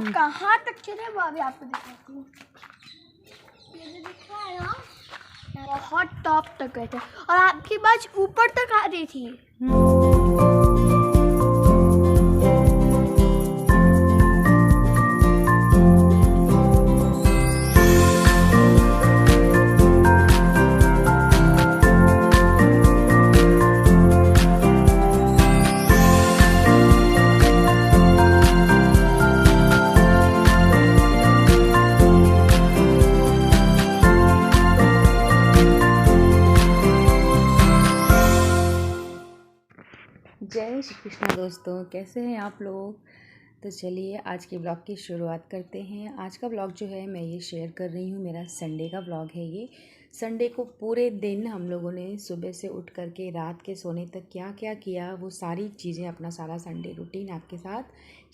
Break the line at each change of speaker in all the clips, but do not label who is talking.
कहाँ तक चले वो अभी आपको दिखाती हूँ। ये जो दिख रहा है ना, बहुत टॉप तक गए थे और आपकी बात ऊपर तक आ रही थी।
जय श्री कृष्णा दोस्तों, कैसे हैं आप लोग। तो चलिए आज के ब्लॉग की शुरुआत करते हैं। आज का ब्लॉग जो है मैं ये शेयर कर रही हूँ, मेरा संडे का ब्लॉग है ये। संडे को पूरे दिन हम लोगों ने सुबह से उठ कर के रात के सोने तक क्या क्या किया, वो सारी चीज़ें, अपना सारा संडे रूटीन आपके साथ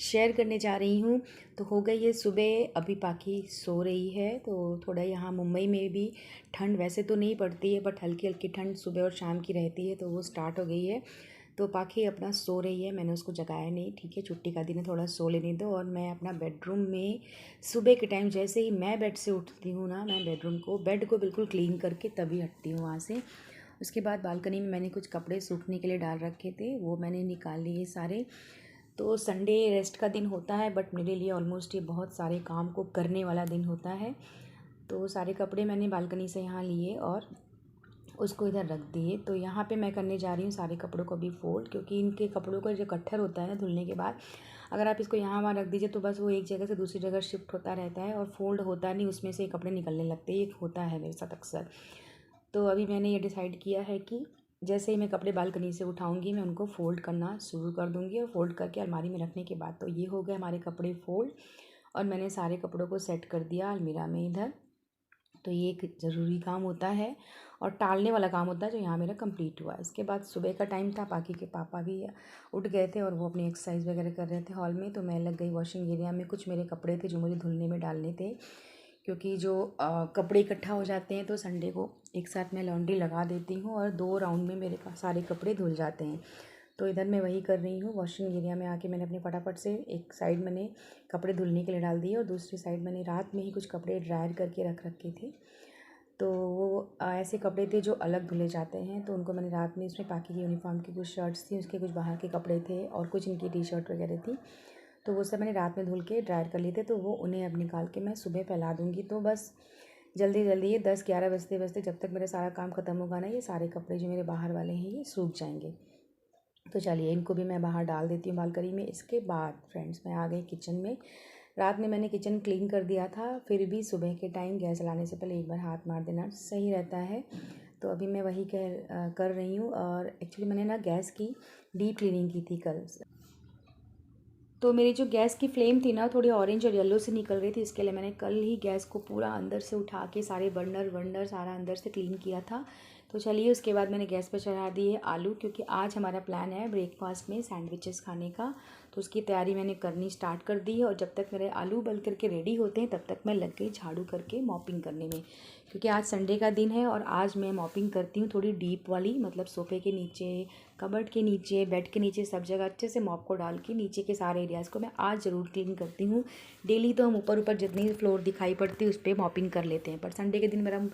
शेयर करने जा रही हूँ। तो हो गई है सुबह, अभी पाखी सो रही है। तो थोड़ा यहाँ मुंबई में भी ठंड वैसे तो नहीं पड़ती है, बट हल्की हल्की ठंड सुबह और शाम की रहती है, तो वो स्टार्ट हो गई है। तो पाखी अपना सो रही है, मैंने उसको जगाया नहीं। ठीक है, छुट्टी का दिन है, थोड़ा सो लेने दो। और मैं अपना बेडरूम में सुबह के टाइम जैसे ही मैं बेड से उठती हूँ ना, मैं बेड को बिल्कुल क्लीन करके तभी हटती हूँ वहाँ से। उसके बाद बालकनी में मैंने कुछ कपड़े सूखने के लिए डाल रखे थे, वो मैंने निकाल लिए सारे। तो संडे रेस्ट का दिन होता है, बट मेरे लिए ऑलमोस्ट ये बहुत सारे काम को करने वाला दिन होता है। तो सारे कपड़े मैंने बालकनी से यहाँ लिए और उसको इधर रख दिए। तो यहाँ पे मैं करने जा रही हूँ सारे कपड़ों को भी फोल्ड, क्योंकि इनके कपड़ों का जो गट्ठर होता है ना धुलने के बाद, अगर आप इसको यहाँ वहाँ रख दीजिए तो बस वो एक जगह से दूसरी जगह शिफ्ट होता रहता है और फोल्ड होता नहीं, उसमें से कपड़े निकलने लगते हैं। ये होता है मेरे साथ अक्सर। तो अभी मैंने ये डिसाइड किया है कि जैसे ही मैं कपड़े बालकनी से उठाऊँगी मैं उनको फ़ोल्ड करना शुरू कर दूँगी, और फोल्ड करके अलमारी में रखने के बाद तो ये हो गए हमारे कपड़े फोल्ड। और मैंने सारे कपड़ों को सेट कर दिया अलमीरा में इधर। तो ये एक ज़रूरी काम होता है और टालने वाला काम होता है जो यहाँ मेरा कंप्लीट हुआ। इसके बाद सुबह का टाइम था, पाकी के पापा भी उठ गए थे और वो अपनी एक्सरसाइज वगैरह कर रहे थे हॉल में। तो मैं लग गई वॉशिंग एरिया में। कुछ मेरे कपड़े थे जो मुझे धुलने में डालने थे, क्योंकि जो कपड़े इकट्ठा हो जाते हैं तो संडे को एक साथ मैं लॉन्ड्री लगा देती हूँ और 2 राउंड में मेरे सारे कपड़े धुल जाते हैं। तो इधर मैं वही कर रही हूँ। वॉशिंग एरिया में आके मैंने अपने फटाफट से एक साइड मैंने कपड़े धुलने के लिए डाल दिए और दूसरी साइड मैंने रात में ही कुछ कपड़े ड्रायर करके रख रखे थे। तो वो ऐसे कपड़े थे जो अलग धुले जाते हैं, तो उनको मैंने रात में, इसमें पाकि की यूनिफॉर्म की कुछ शर्ट्स थी, उसके कुछ बाहर के कपड़े थे और कुछ इनकी टी शर्ट वगैरह थी, तो वो सब मैंने रात में धुल के ड्रायर कर लिए थे। तो वो उन्हें अब निकाल के मैं सुबह फैला दूँगी। तो बस जल्दी जल्दी ये 10-11 बजते बजते जब तक मेरा सारा काम ख़त्म होगा ना, ये सारे कपड़े जो मेरे बाहर वाले हैं ये सूख जाएंगे। तो चलिए इनको भी मैं बाहर डाल देती हूँ बालकनी में। इसके बाद फ्रेंड्स मैं आ गई किचन में। रात में मैंने किचन क्लीन कर दिया था, फिर भी सुबह के टाइम गैस जलाने से पहले एक बार हाथ मार देना सही रहता है। तो अभी मैं वही कर रही हूँ। और एक्चुअली मैंने ना गैस की डीप क्लीनिंग की थी कल। तो मेरी जो गैस की फ्लेम थी ना, थोड़ी ऑरेंज और येलो से निकल रही थी, इसके लिए मैंने कल ही गैस को पूरा अंदर से उठा के सारे बर्नर सारा अंदर से क्लीन किया था। तो चलिए उसके बाद मैंने गैस पर चढ़ा दिए आलू, क्योंकि आज हमारा प्लान है ब्रेकफास्ट में सैंडविचेस खाने का। तो उसकी तैयारी मैंने करनी स्टार्ट कर दी है। और जब तक मेरे आलू बल करके रेडी होते हैं तब तक मैं लग गई झाड़ू करके मॉपिंग करने में, क्योंकि आज संडे का दिन है और आज मैं मॉपिंग करती हूँ थोड़ी डीप वाली, मतलब सोफे के नीचे, कबर्ड के नीचे, बेड के नीचे, सब जगह अच्छे से मॉप को डाल के नीचे के सारे एरियाज़ को मैं आज ज़रूर क्लीन करती हूँ। डेली तो हम ऊपर ऊपर जितनी फ्लोर दिखाई पड़ती है उस पर मॉपिंग कर लेते हैं, पर संडे के दिन मेरा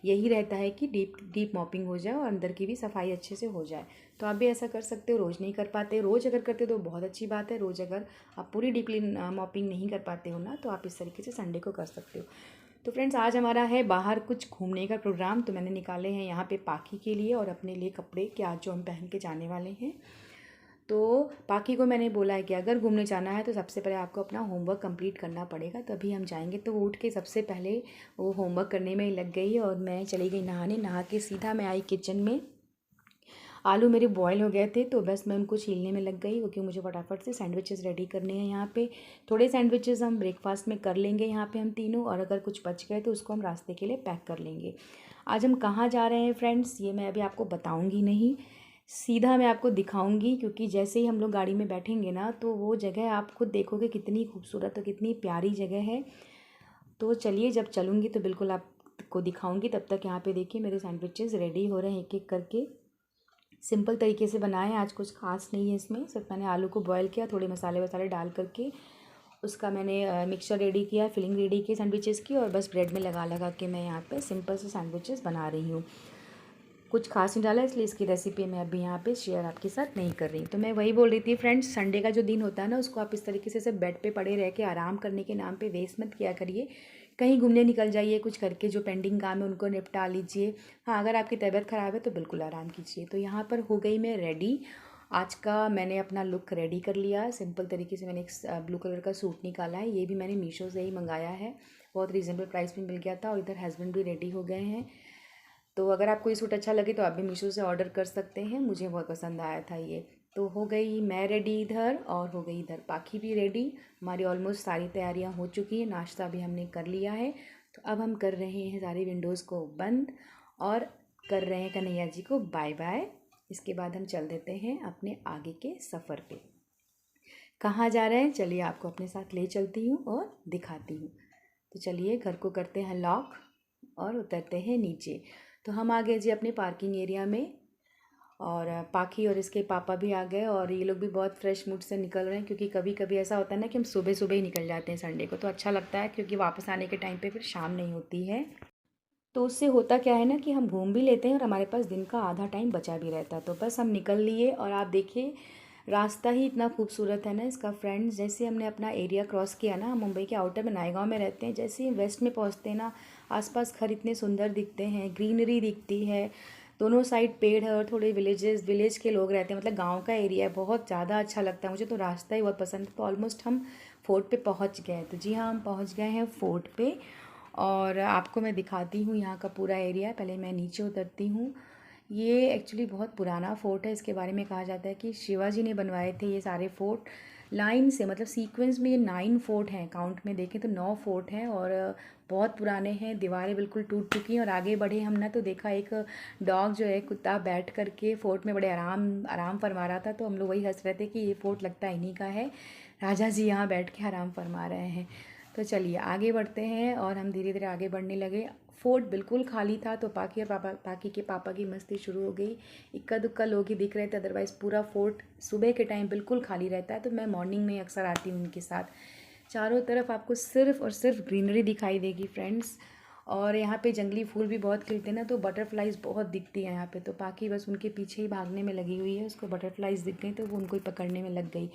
यही रहता है कि डीप मॉपिंग हो जाए और अंदर की भी सफाई अच्छे से हो जाए। तो आप भी ऐसा कर सकते हो। रोज़ नहीं कर पाते, रोज़ अगर करते हो तो बहुत अच्छी बात है। रोज़ अगर आप पूरी डीप क्लीन मॉपिंग नहीं कर पाते हो ना, तो आप इस तरीके से संडे को कर सकते हो। तो फ्रेंड्स आज हमारा है बाहर कुछ घूमने का प्रोग्राम। तो मैंने निकाले हैं यहाँ पे पाखी के लिए और अपने लिए कपड़े कि आज जो हम पहन के जाने वाले हैं। तो पाखी को मैंने बोला है कि अगर घूमने जाना है तो सबसे पहले आपको अपना होमवर्क कंप्लीट करना पड़ेगा, तभी हम जाएंगे। तो वो उठ के सबसे पहले वो होमवर्क करने में ही लग गई और मैं चली गई नहाने। नहा के सीधा मैं आई किचन में। आलू मेरे बॉयल हो गए थे तो बस मैं उनको छीलने में लग गई, क्योंकि मुझे फटाफट से सैंडविचेस रेडी करने हैं। यहाँ पे थोड़े सैंडविचेस हम ब्रेकफास्ट में कर लेंगे यहाँ पे हम तीनों, और अगर कुछ बच गए तो उसको हम रास्ते के लिए पैक कर लेंगे। आज हम कहाँ जा रहे हैं फ्रेंड्स, ये मैं अभी आपको बताऊँगी नहीं, सीधा मैं आपको दिखाऊंगी, क्योंकि जैसे ही हम लोग गाड़ी में बैठेंगे ना तो वो जगह आप खुद देखोगे कितनी खूबसूरत और कितनी प्यारी जगह है। तो चलिए जब चलूँगी तो बिल्कुल आपको दिखाऊंगी। तब तक यहाँ पे देखिए मेरे सैंडविचेस रेडी हो रहे हैं एक एक करके। सिंपल तरीके से बनाए, आज कुछ खास नहीं है इसमें, सिर्फ मैंने आलू को बॉयल किया, थोड़े मसाले वसाले डाल करके उसका मैंने मिक्सचर रेडी किया, फिलिंग रेडी की सैंडविचेस की, और बस ब्रेड में लगा लगा के मैं यहाँ पे सिंपल से सैंडविचेस बना रही हूँ। कुछ खास नहीं डाला, इसलिए इसकी रेसिपी मैं अभी यहाँ पे शेयर आपके साथ नहीं कर रही। तो मैं वही बोल रही थी फ्रेंड्स, संडे का जो दिन होता है ना, उसको आप इस तरीके से सिर्फ बेड पे पड़े रह के आराम करने के नाम पे वेस्ट मत किया करिए। कहीं घूमने निकल जाइए, कुछ करके जो पेंडिंग काम है उनको निपटा लीजिए। हाँ, अगर आपकी तबीयत ख़राब है तो बिल्कुल आराम कीजिए। तो यहाँ पर हो गई मैं रेडी। आज का मैंने अपना लुक रेडी कर लिया। सिंपल तरीके से मैंने एक ब्लू कलर का सूट निकाला है। ये भी मैंने मीशो से ही मंगाया है, बहुत रीज़नेबल प्राइस में मिल गया था। और इधर हस्बैंड भी रेडी हो गए हैं। तो अगर आपको ये सूट अच्छा लगे तो आप भी मीशो से ऑर्डर कर सकते हैं। मुझे बहुत पसंद आया था ये। तो हो गई मैं रेडी इधर, और हो गई इधर पाखी भी रेडी। हमारी ऑलमोस्ट सारी तैयारियां हो चुकी हैं, नाश्ता भी हमने कर लिया है। तो अब हम कर रहे हैं सारी विंडोज़ को बंद और कर रहे हैं कन्हैया जी को बाय बाय। इसके बाद हम चल देते हैं अपने आगे के सफ़र पे। कहाँ जा रहे हैं चलिए आपको अपने साथ ले चलती हूँ और दिखाती हूँ। तो चलिए घर को करते हैं लॉक और उतरते हैं नीचे। तो हम आ गए जी अपने पार्किंग एरिया में, और पाखी और इसके पापा भी आ गए, और ये लोग भी बहुत फ्रेश मूड से निकल रहे हैं। क्योंकि कभी कभी ऐसा होता है ना कि हम सुबह सुबह ही निकल जाते हैं संडे को, तो अच्छा लगता है क्योंकि वापस आने के टाइम पे फिर शाम नहीं होती है। तो उससे होता क्या है ना कि हम घूम भी लेते हैं और हमारे पास दिन का आधा टाइम बचा भी रहता है। तो बस हम निकल लिए, और आप देखिए रास्ता ही इतना खूबसूरत है ना इसका फ्रेंड्स। जैसे हमने अपना एरिया क्रॉस किया ना, मुंबई के आउटर में नायगांव में रहते हैं, जैसे ही वेस्ट में पहुंचते हैं ना, आसपास घर इतने सुंदर दिखते हैं, ग्रीनरी दिखती है, दोनों साइड पेड़ है, और थोड़े विलेज के लोग रहते हैं, मतलब गांव का एरिया है। बहुत ज़्यादा अच्छा लगता है मुझे, तो रास्ता ही बहुत पसंद है। तो ऑलमोस्ट हम फोर्ट पे पहुंच गए। तो जी हाँ, हम पहुंच गए हैं फोर्ट पे, और आपको मैं दिखाती हूँ यहाँ का पूरा एरिया। पहले मैं नीचे उतरती हूँ। ये एक्चुअली बहुत पुराना फ़ोर्ट है। इसके बारे में कहा जाता है कि शिवाजी ने बनवाए थे ये सारे फ़ोर्ट लाइन से, मतलब सीक्वेंस में। ये 9 फोर्ट हैं, काउंट में देखें तो 9 फोर्ट हैं, और बहुत पुराने हैं। दीवारें बिल्कुल टूट चुकी हैं। और आगे बढ़े हम ना, तो देखा एक डॉग जो है, कुत्ता, बैठ करके फ़ोर्ट में बड़े आराम आराम फरमा रहा था। तो हम लोग वही हंस रहे थे कि ये फ़ोर्ट लगता है इन्हीं का है, राजा जी यहाँ बैठ के आराम फरमा रहे हैं। तो चलिए आगे बढ़ते हैं, और हम धीरे धीरे आगे बढ़ने लगे। फोर्ट बिल्कुल खाली था, तो पाकी के पापा की मस्ती शुरू हो गई। इक्का दुक्का लोग ही दिख रहे थे, अदरवाइज़ पूरा फोर्ट सुबह के टाइम बिल्कुल खाली रहता है। तो मैं मॉर्निंग में अक्सर आती हूँ उनके साथ। चारों तरफ आपको सिर्फ और सिर्फ ग्रीनरी दिखाई देगी फ्रेंड्स। और यहाँ पे जंगली फूल भी बहुत खिलते हैं ना, तो बटरफ्लाइज बहुत दिखती हैं यहाँ पे। तो पाकी बस उनके पीछे ही भागने में लगी हुई है, उसको बटरफ्लाइज दिख गई तो वो उनको ही पकड़ने में लग गई।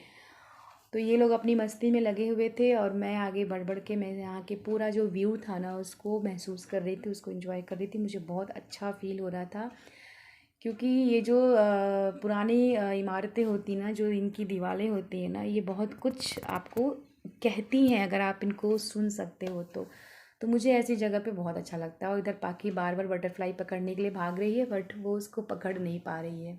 तो ये लोग अपनी मस्ती में लगे हुए थे, और मैं आगे बढ़ बढ़ के मैं यहाँ के पूरा जो व्यू था ना उसको महसूस कर रही थी, उसको एंजॉय कर रही थी। मुझे बहुत अच्छा फील हो रहा था, क्योंकि ये जो पुरानी इमारतें होती ना, जो इनकी दीवारें होती हैं ना, ये बहुत कुछ आपको कहती हैं अगर आप इनको सुन सकते हो तो मुझे ऐसी जगह पे बहुत अच्छा लगता है। और इधर पाकि बार बार बटरफ्लाई पकड़ने के लिए भाग रही है, बट वो उसको पकड़ नहीं पा रही है।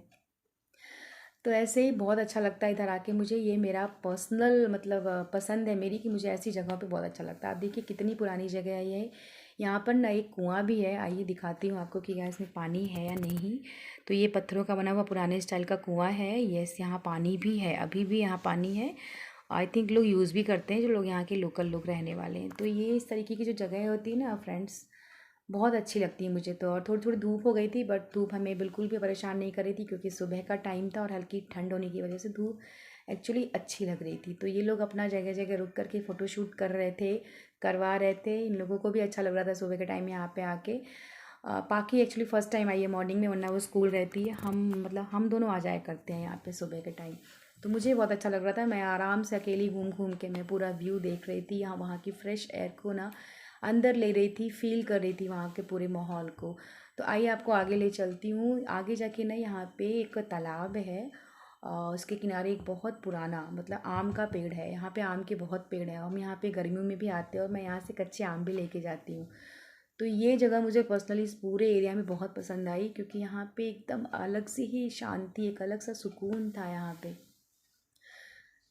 तो ऐसे ही बहुत अच्छा लगता है इधर आके मुझे। ये मेरा पर्सनल मतलब पसंद है मेरी, कि मुझे ऐसी जगहों पे बहुत अच्छा लगता है। आप देखिए कितनी पुरानी जगह है ये। यहाँ पर ना एक कुआं भी है, आइए दिखाती हूँ आपको कि क्या इसमें पानी है या नहीं। तो ये पत्थरों का बना हुआ पुराने स्टाइल का कुआं है। यस, यहाँ पानी भी है, अभी भी यहाँ पानी है। आई थिंक लोग यूज़ भी करते हैं, जो लोग यहाँ के लोकल लोग रहने वाले हैं। तो ये इस तरीके की जो जगह होती है ना फ्रेंड्स, बहुत अच्छी लगती है मुझे तो। और थोड़ी थोड़ी धूप हो गई थी, बट धूप हमें बिल्कुल भी परेशान नहीं कर रही थी, क्योंकि सुबह का टाइम था और हल्की ठंड होने की वजह से धूप एक्चुअली अच्छी लग रही थी। तो ये लोग अपना जगह जगह रुक करके फ़ोटोशूट कर रहे थे, करवा रहे थे। इन लोगों को भी अच्छा लग रहा था सुबह के टाइम यहाँ पे आके। पाकि एक्चुअली फ़र्स्ट टाइम आई है मॉर्निंग में, वरना वो स्कूल रहती है। हम दोनों आ जाया करते हैं यहाँ पे सुबह के टाइम। तो मुझे बहुत अच्छा लग रहा था। मैं आराम से अकेली घूम घूम के मैं पूरा व्यू देख रही थी, यहाँ वहाँ की फ्रेश एयर को ना अंदर ले रही थी, फील कर रही थी वहाँ के पूरे माहौल को। तो आइए आपको आगे ले चलती हूँ। आगे जाके ना यहाँ पे एक तालाब है, उसके किनारे एक बहुत पुराना मतलब आम का पेड़ है। यहाँ पे आम के बहुत पेड़ हैं। हम यहाँ पे गर्मियों में भी आते हैं, और मैं यहाँ से कच्चे आम भी लेके जाती हूँ। तो ये जगह मुझे पर्सनली इस पूरे एरिया में बहुत पसंद आई, क्योंकि यहाँ पे एकदम अलग सी ही शांति, एक अलग सा सुकून था यहाँ पे।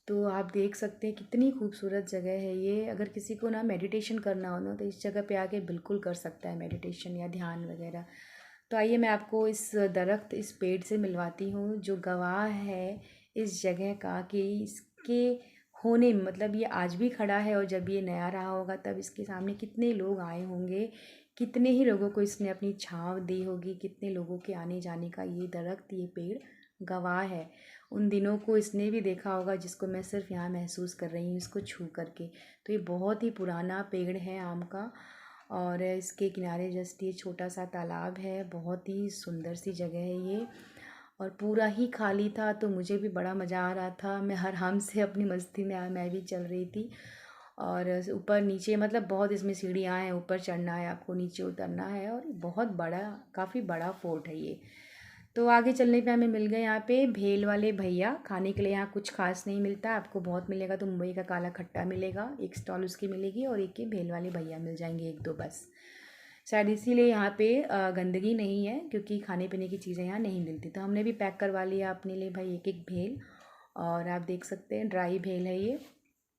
तो आप देख सकते हैं कितनी खूबसूरत जगह है ये। अगर किसी को ना मेडिटेशन करना हो ना, तो इस जगह पे आके बिल्कुल कर सकता है मेडिटेशन या ध्यान वगैरह। तो आइए मैं आपको इस दरख्त, इस पेड़ से मिलवाती हूँ, जो गवाह है इस जगह का कि इसके होने में, मतलब ये आज भी खड़ा है, और जब ये नया रहा होगा तब इसके सामने कितने लोग आए होंगे, कितने ही लोगों को इसने अपनी छाँव दी होगी, कितने लोगों के आने जाने का ये दरख्त, ये पेड़ गवाह है। उन दिनों को इसने भी देखा होगा जिसको मैं सिर्फ यहाँ महसूस कर रही हूँ इसको छू करके। तो ये बहुत ही पुराना पेड़ है आम का, और इसके किनारे जस्ट ये छोटा सा तालाब है। बहुत ही सुंदर सी जगह है ये, और पूरा ही खाली था, तो मुझे भी बड़ा मज़ा आ रहा था। मैं आराम से अपनी मस्ती में मैं भी चल रही थी। और ऊपर नीचे मतलब बहुत इसमें सीढ़ियाँ हैं, ऊपर चढ़ना है आपको, नीचे उतरना है, और बहुत बड़ा, काफ़ी बड़ा फोर्ट है ये। तो आगे चलने पे हमें मिल गए यहाँ पे भेल वाले भैया। खाने के लिए यहाँ कुछ खास नहीं मिलता, आपको बहुत मिलेगा तो मुंबई का काला खट्टा मिलेगा, एक स्टॉल उसकी मिलेगी, और एक के भेल वाले भैया मिल जाएंगे, एक दो बस। शायद इसीलिए यहाँ पे गंदगी नहीं है, क्योंकि खाने पीने की चीज़ें यहाँ नहीं मिलती। तो हमने भी पैक करवा लिया अपने लिए भाई एक एक भेल, और आप देख सकते हैं ड्राई भेल है ये।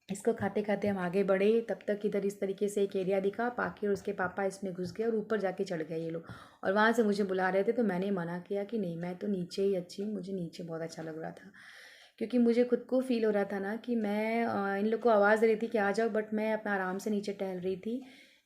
इसको खाते खाते हम आगे बढ़े, तब तक इधर इस तरीके से एक एरिया दिखा। पाकी और उसके पापा इसमें घुस गए और ऊपर जाके चढ़ गए ये लोग, और वहाँ से मुझे बुला रहे थे। तो मैंने मना किया कि नहीं, मैं तो नीचे ही अच्छी हूँ, मुझे नीचे बहुत अच्छा लग रहा था। क्योंकि मुझे खुद को फील हो रहा था ना कि मैं इन लोग को आवाज़ दे रही थी कि आ जाओ, बट मैं अपना आराम से नीचे टहल रही थी।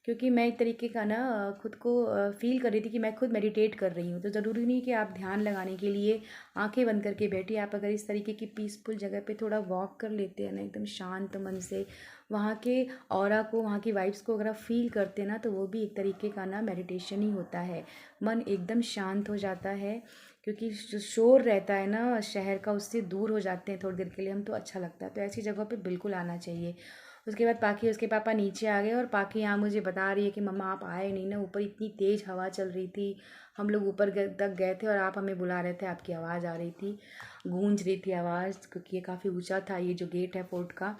क्योंकि मैं एक तरीके का ना खुद को फील कर रही थी कि मैं खुद मेडिटेट कर रही हूँ। तो ज़रूरी नहीं कि आप ध्यान लगाने के लिए आंखें बंद करके बैठिए। आप अगर इस तरीके की पीसफुल जगह पे थोड़ा वॉक कर लेते हैं ना, एकदम शांत मन से, वहाँ के ऑरा को, वहाँ की वाइब्स को अगर आप फील करते हैं ना, तो वो भी एक तरीके का ना मेडिटेशन ही होता है। मन एकदम शांत हो जाता है, क्योंकि जो शोर रहता है ना शहर का, उससे दूर हो जाते हैं थोड़ी देर के लिए हम, तो अच्छा लगता है। तो ऐसी जगहों पे बिल्कुल आना चाहिए। उसके बाद पाखी उसके पापा नीचे आ गए, और पाखी यहाँ मुझे बता रही है कि मम्मा आप आए नहीं ना, ऊपर इतनी तेज़ हवा चल रही थी, हम लोग ऊपर तक गए थे और आप हमें बुला रहे थे, आपकी आवाज़ आ रही थी, गूंज रही थी आवाज़, क्योंकि ये काफ़ी ऊंचा था ये जो गेट है फोर्ट का।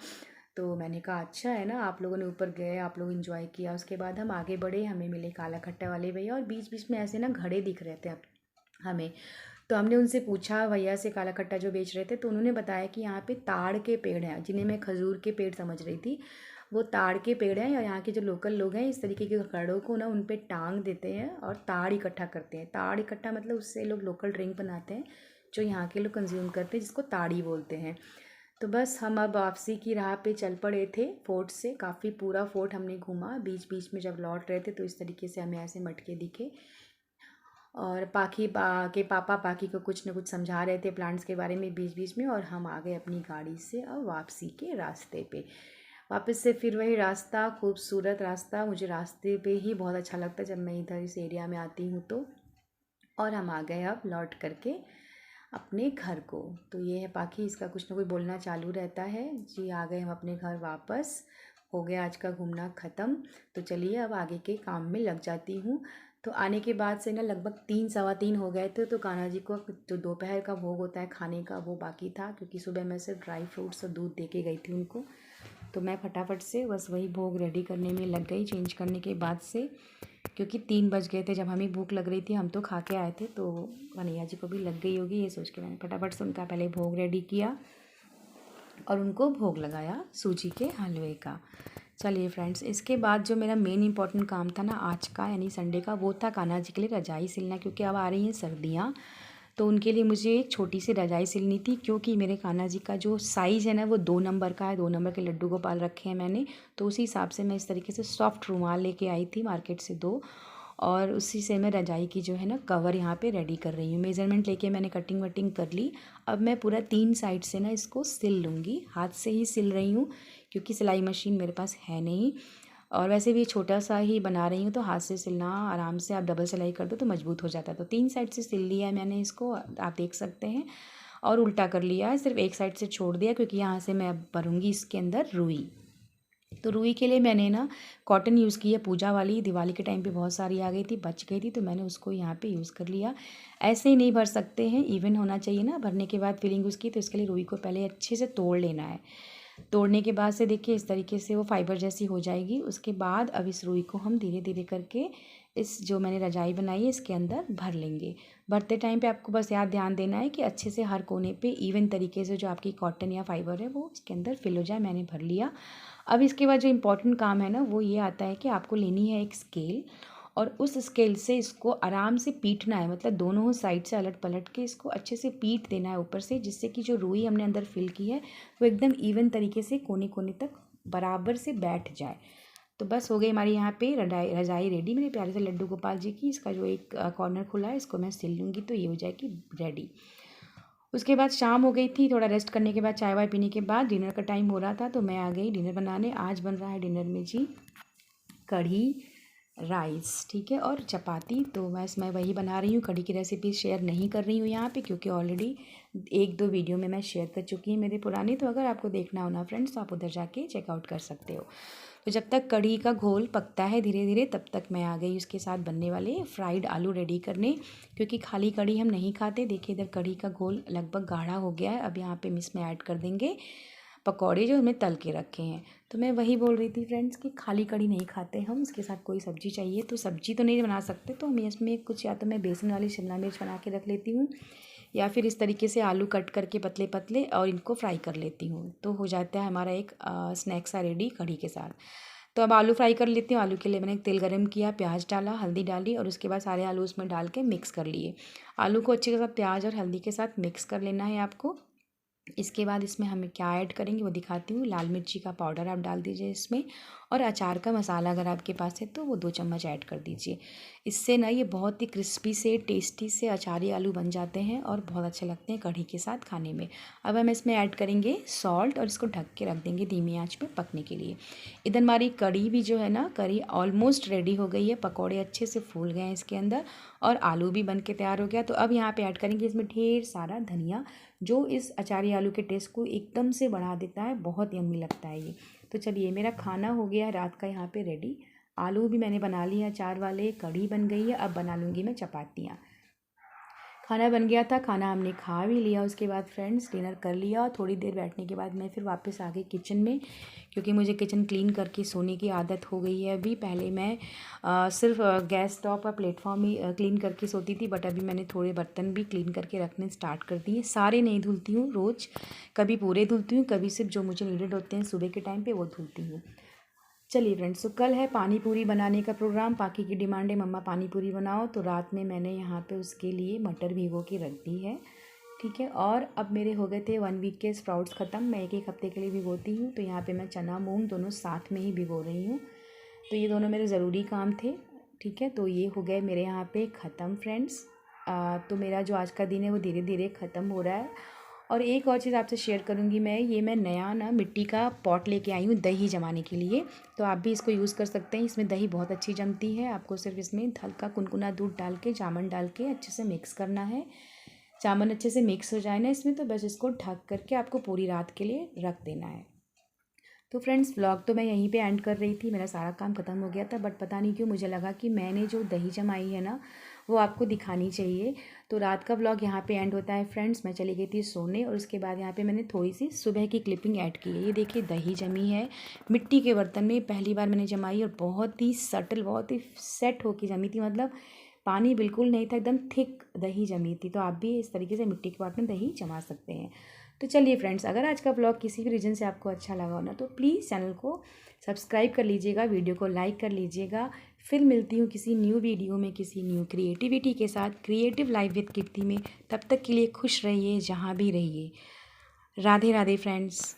तो मैंने कहा अच्छा है ना, आप लोगों ने ऊपर गए, आप लोग इन्जॉय किया। उसके बाद हम आगे बढ़े, हमें मिले काला खट्टा वाले भैया, और बीच बीच में ऐसे ना घड़े दिख रहे थे हमें। तो हमने उनसे पूछा भैया से, काला खट्टा जो बेच रहे थे, तो उन्होंने बताया कि यहाँ पे ताड़ के पेड़ हैं, जिन्हें मैं खजूर के पेड़ समझ रही थी। वो ताड़ के पेड़ हैं, और यहाँ के जो लोकल लोग हैं इस तरीके के घड़ों को ना उन पे टांग देते हैं और ताड़ इकट्ठा करते हैं। ताड़ इकट्ठा मतलब उससे लोग लोकल ड्रिंक बनाते हैं, जो यहाँ के लोग कंज्यूम करते हैं, जिसको ताड़ी बोलते हैं। तो बस हम अब वापसी की राह पे चल पड़े थे फोर्ट से। काफ़ी पूरा फोर्ट हमने घूमा। बीच बीच में जब लौट रहे थे तो इस तरीके से हमें ऐसे मटके दिखे, और के पापा पाकी को कुछ न कुछ समझा रहे थे प्लांट्स के बारे में बीच बीच में। और हम आ गए अपनी गाड़ी से अब वापसी के रास्ते पे। वापस से फिर वही रास्ता, खूबसूरत रास्ता। मुझे रास्ते पे ही बहुत अच्छा लगता है जब मैं इधर इस एरिया में आती हूँ तो। और हम आ गए अब लौट करके अपने घर को। तो ये है पाखी, इसका कुछ ना कुछ बोलना चालू रहता है। जी आ गए हम अपने घर वापस, हो गया आज का घूमना ख़त्म। तो चलिए अब आगे के काम में लग जाती हूँ। तो आने के बाद से ना लगभग 3 सवा 3 हो गए थे। तो कान्हा जी को जो दोपहर का भोग होता है खाने का, वो बाकी था, क्योंकि सुबह मैं सिर्फ ड्राई फ्रूट्स और दूध दे के गई थी उनको। तो मैं फटाफट से बस वही भोग रेडी करने में लग गई चेंज करने के बाद से, क्योंकि 3 बज गए थे जब हमें भूख लग रही थी। हम तो खा के आए थे, तो कन्हैया जी को भी लग गई होगी, ये सोच के मैंने फटाफट से उनका पहले भोग रेडी किया और उनको भोग लगाया सूजी के हलवे का। चलिए फ्रेंड्स, इसके बाद जो मेरा मेन इंपॉर्टेंट काम था ना आज का, यानी संडे का, वो था कान्हा जी के लिए रजाई सिलना। क्योंकि अब आ रही हैं सर्दियाँ, तो उनके लिए मुझे एक छोटी सी रजाई सिलनी थी। क्योंकि मेरे कान्हा जी का जो साइज़ है ना वो 2 नंबर का है, 2 नंबर के लड्डू गोपाल रखे हैं मैंने। तो उसी हिसाब से मैं इस तरीके से सॉफ्ट रुमाल लेके आई थी मार्केट से 2, और उसी से मैं रजाई की जो है ना कवर यहाँ पे रेडी कर रही हूँ। मेज़रमेंट लेके मैंने कटिंग वटिंग कर ली। अब मैं पूरा 3 साइड से ना इसको सिल लूँगी। हाथ से ही सिल रही हूँ, क्योंकि सिलाई मशीन मेरे पास है नहीं, और वैसे भी छोटा सा ही बना रही हूँ, तो हाथ से सिलना आराम से, आप डबल सिलाई कर दो तो मजबूत हो जाता है। तो 3 साइड से सिल लिया है मैंने इसको, आप देख सकते हैं। और उल्टा कर लिया है, सिर्फ एक साइड से छोड़ दिया, क्योंकि यहाँ से मैं अब भरूँगी इसके अंदर रुई। तो रुई के लिए मैंने ना कॉटन यूज़ की है, पूजा वाली। दिवाली के टाइम पे बहुत सारी आ गई थी, बच गई थी, तो मैंने उसको यहाँ पे यूज़ कर लिया। ऐसे ही नहीं भर सकते हैं, इवन होना चाहिए ना भरने के बाद फिलिंग उसकी। तो इसके लिए रुई को पहले अच्छे से तोड़ लेना है। तोड़ने के बाद से देखिए इस तरीके से वो फाइबर जैसी हो जाएगी। उसके बाद अब इस रुई को हम धीरे धीरे करके इस जो मैंने रजाई बनाई है इसके अंदर भर लेंगे। भरते टाइम पे आपको बस ध्यान देना है कि अच्छे से हर कोने पे इवन तरीके से जो आपकी कॉटन या फाइबर है वो इसके अंदर फिल हो जाए। मैंने भर लिया। अब इसके बाद जो इम्पोर्टेंट काम है ना वो ये आता है कि आपको लेनी है एक स्केल, और उस स्केल से इसको आराम से पीटना है। मतलब दोनों साइड से अलट पलट के इसको अच्छे से पीट देना है ऊपर से, जिससे कि जो रुई हमने अंदर फिल की है वो एकदम इवन तरीके से कोने कोने तक बराबर से बैठ जाए। तो बस हो गई हमारी यहाँ पे रजाई रेडी, मेरे प्यारे से लड्डू गोपाल जी की। इसका जो एक कॉर्नर खुला है इसको मैं सिल लूँगी, तो ये हो जाएगी रेडी। उसके बाद शाम हो गई थी, थोड़ा रेस्ट करने के बाद चाय वाय पीने के बाद डिनर का टाइम हो रहा था, तो मैं आ गई डिनर बनाने। आज बन रहा है डिनर में जी कढ़ी राइस, ठीक है, और चपाती। तो मैं वही बना रही हूँ। कढ़ी की रेसिपी शेयर नहीं कर रही हूँ यहाँ पे, क्योंकि ऑलरेडी 1-2 वीडियो में मैं शेयर कर चुकी हूँ मेरे पुरानी। तो अगर आपको देखना हो ना फ्रेंड्स, तो आप उधर जाके चेकआउट कर सकते हो। तो जब तक कढ़ी का घोल पकता है धीरे धीरे, तब तक मैं आ गई उसके साथ बनने वाले फ्राइड आलू रेडी करने, क्योंकि खाली कढ़ी हम नहीं खाते। देखिए इधर कढ़ी का घोल लगभग गाढ़ा हो गया है। अब यहाँ पे हम इसमें ऐड कर देंगे पकौड़े जो हमने तल के रखे हैं। तो मैं वही बोल रही थी फ्रेंड्स कि खाली कढ़ी नहीं खाते हम, इसके साथ कोई सब्ज़ी चाहिए। तो सब्ज़ी तो नहीं बना सकते, तो हम इसमें कुछ, या तो मैं बेसन वाली शिमला मिर्च बना के रख लेती हूँ, या फिर इस तरीके से आलू कट करके पतले पतले और इनको फ्राई कर लेती हूँ। तो हो जाता है हमारा एक स्नैक्स सा रेडी कढ़ी के साथ। तो अब आलू फ्राई कर लेती हूँ। आलू के लिए मैंने तेल गरम किया, प्याज डाला, हल्दी डाली, और उसके बाद सारे आलू उसमें डाल के मिक्स कर लिए। आलू को अच्छे के साथ प्याज और हल्दी के साथ मिक्स कर लेना है आपको। इसके बाद इसमें हमें क्या ऐड करेंगे वो दिखाती हूँ। लाल मिर्ची का पाउडर आप डाल दीजिए इसमें, और अचार का मसाला अगर आपके पास है तो वो 2 चम्मच ऐड कर दीजिए। इससे ना ये बहुत ही क्रिस्पी से टेस्टी से अचारी आलू बन जाते हैं और बहुत अच्छे लगते हैं कढ़ी के साथ खाने में। अब हम इसमें ऐड करेंगे सॉल्ट, और इसको ढक के रख देंगे धीमी आंच पे पकने के लिए। इधर हमारी कढ़ी भी जो है ना, कढ़ी ऑलमोस्ट रेडी हो गई है। पकौड़े अच्छे से फूल गए हैं इसके अंदर, और आलू भी बन के तैयार हो गया। तो अब यहाँ पे ऐड करेंगे इसमें ढेर सारा धनिया, जो इस अचारी आलू के टेस्ट को एकदम से बढ़ा देता है। बहुत यम्मी लगता है ये। तो चलिए, मेरा खाना हो गया है रात का यहाँ पे रेडी। आलू भी मैंने बना लिया अचार वाले, कढ़ी बन गई है। अब बना लूँगी मैं चपातियाँ। खाना बन गया था, खाना हमने खा भी लिया। उसके बाद फ्रेंड्स डिनर कर लिया, और थोड़ी देर बैठने के बाद मैं फिर वापस आ गई किचन में, क्योंकि मुझे किचन क्लीन करके सोने की आदत हो गई है अभी। पहले मैं सिर्फ गैस टॉप और प्लेटफॉर्म ही क्लीन करके सोती थी, बट अभी मैंने थोड़े बर्तन भी क्लीन करके रखने स्टार्ट कर दिए। सारे नहीं धुलती हूँ रोज़, कभी पूरे धुलती हूँ, कभी सिर्फ जो मुझे नीडेड होते हैं सुबह के टाइम पर वो धुलती हूँ। चलिए फ्रेंड्स, तो कल है पानी पूरी बनाने का प्रोग्राम। पाकी की डिमांड है मम्मा पानी पूरी बनाओ, तो रात में मैंने यहाँ पे उसके लिए मटर भिगो के रख दी है, ठीक है। और अब मेरे हो गए थे 1 वीक के स्प्राउट्स ख़त्म। मैं एक हफ्ते के लिए भिगोती हूँ, तो यहाँ पे मैं चना मूंग दोनों साथ में ही भिगो रही हूँ। तो ये दोनों मेरे ज़रूरी काम थे, ठीक है। तो ये हो गए मेरे यहाँ पे ख़त्म फ्रेंड्स। तो मेरा जो आज का दिन है वो धीरे धीरे ख़त्म हो रहा है। और एक और चीज़ आपसे शेयर करूँगी मैं नया ना मिट्टी का पॉट लेके आई हूँ दही जमाने के लिए। तो आप भी इसको यूज़ कर सकते हैं। इसमें दही बहुत अच्छी जमती है। आपको सिर्फ इसमें हल्का कुनकुना दूध डाल के, जामुन डाल के अच्छे से मिक्स करना है। जामुन अच्छे से मिक्स हो जाए ना इसमें, तो बस इसको ढक करके आपको पूरी रात के लिए रख देना है। तो फ्रेंड्स, व्लॉग तो मैं यहीं पे एंड कर रही थी, मेरा सारा काम ख़त्म हो गया था। बट पता नहीं क्यों मुझे लगा कि मैंने जो दही जमाई है ना, वो आपको दिखानी चाहिए। तो रात का व्लॉग यहाँ पे एंड होता है फ्रेंड्स। मैं चली गई थी सोने, और उसके बाद यहाँ पे मैंने थोड़ी सी सुबह की क्लिपिंग ऐड की है। ये देखिए दही जमी है मिट्टी के बर्तन में, पहली बार मैंने जमाई, और बहुत ही सटल, बहुत ही सेट होके जमी थी। मतलब पानी बिल्कुल नहीं था, एकदम थिक दही जमी थी। तो आप भी इस तरीके से मिट्टी के पॉट में दही जमा सकते हैं। तो चलिए फ्रेंड्स, अगर आज का ब्लॉग किसी भी रीज़न से आपको अच्छा लगा हो ना, तो प्लीज़ चैनल को सब्सक्राइब कर लीजिएगा, वीडियो को लाइक कर लीजिएगा। फिर मिलती हूँ किसी न्यू वीडियो में, किसी न्यू क्रिएटिविटी के साथ, क्रिएटिव लाइफ विद कीर्ति में। तब तक के लिए खुश रहिए जहाँ भी रहिए। राधे राधे फ्रेंड्स।